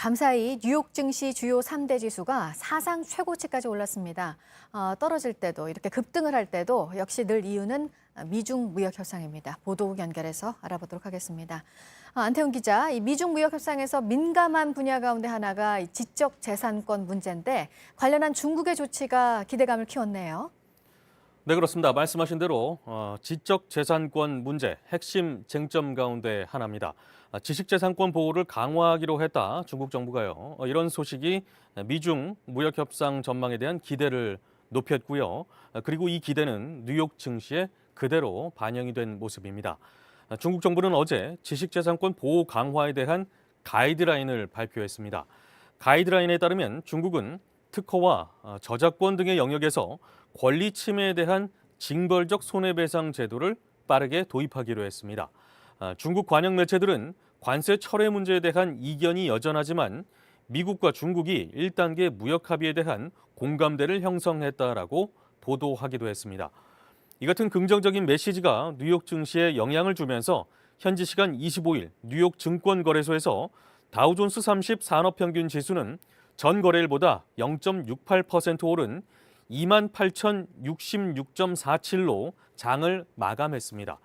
밤사이 뉴욕 증시 주요 3대 지수가 사상 최고치까지 올랐습니다. 떨어질 때도 이렇게 급등을 할 때도 역시 늘 이유는 미중 무역 협상입니다. 보도국 연결해서 알아보도록 하겠습니다. 안태훈 기자, 이 미중 무역 협상에서 민감한 분야 가운데 하나가 지적 재산권 문제인데 관련한 중국의 조치가 기대감을 키웠네요. 네, 그렇습니다. 말씀하신 대로 지적 재산권 문제 핵심 쟁점 가운데 하나입니다. 지식재산권 보호를 강화하기로 했다. 중국 정부가요. 이런 소식이 미중 무역 협상 전망에 대한 기대를 높였고요. 그리고 이 기대는 뉴욕 증시에 그대로 반영이 된 모습입니다. 중국 정부는 어제 지식재산권 보호 강화에 대한 가이드라인을 발표했습니다. 가이드라인에 따르면 중국은 특허와 저작권 등의 영역에서 권리 침해에 대한 징벌적 손해배상 제도를 빠르게 도입하기로 했습니다. 중국 관영 매체들은 관세 철회 문제에 대한 이견이 여전하지만 미국과 중국이 1단계 무역 합의에 대한 공감대를 형성했다라고 보도하기도 했습니다. 이 같은 긍정적인 메시지가 뉴욕 증시에 영향을 주면서 현지 시간 25일 뉴욕 증권거래소에서 다우존스 30 산업평균 지수는 전 거래일보다 0.68% 오른 28,066.47로 장을 마감했습니다.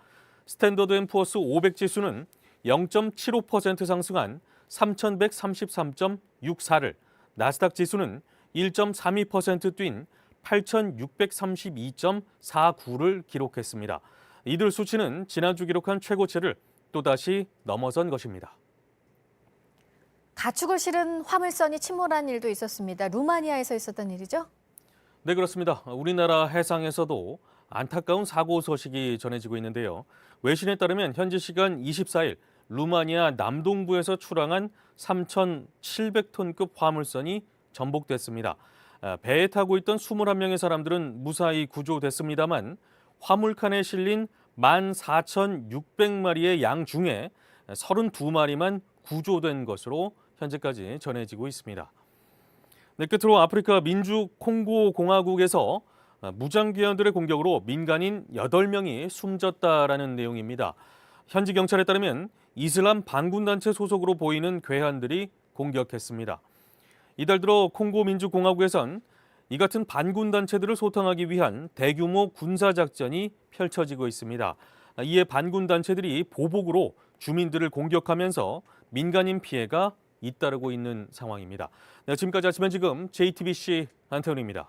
스탠더드 앤 푸어스 500 지수는 0.75% 상승한 3,133.64를, 나스닥 지수는 1.32% 뛴 8,632.49를 기록했습니다. 이들 수치는 지난주 기록한 최고치를 또다시 넘어선 것입니다. 가축을 실은 화물선이 침몰한 일도 있었습니다. 루마니아에서 있었던 일이죠? 네, 그렇습니다. 우리나라 해상에서도 안타까운 사고 소식이 전해지고 있는데요. 외신에 따르면 현지 시간 24일 루마니아 남동부에서 출항한 3,700톤급 화물선이 전복됐습니다. 배에 타고 있던 21명의 사람들은 무사히 구조됐습니다만 화물칸에 실린 14,600마리의 양 중에 32마리만 구조된 것으로 현재까지 전해지고 있습니다. 네, 끝으로 아프리카 민주 콩고 공화국에서 무장기관들의 공격으로 민간인 8명이 숨졌다라는 내용입니다. 현지 경찰에 따르면 이슬람 반군단체 소속으로 보이는 괴한들이 공격했습니다. 이달 들어 콩고 민주공화국에선 이 같은 반군단체들을 소탕하기 위한 대규모 군사작전이 펼쳐지고 있습니다. 이에 반군단체들이 보복으로 주민들을 공격하면서 민간인 피해가 잇따르고 있는 상황입니다. 네, 지금까지 아침 현 지금 JTBC 안태훈입니다.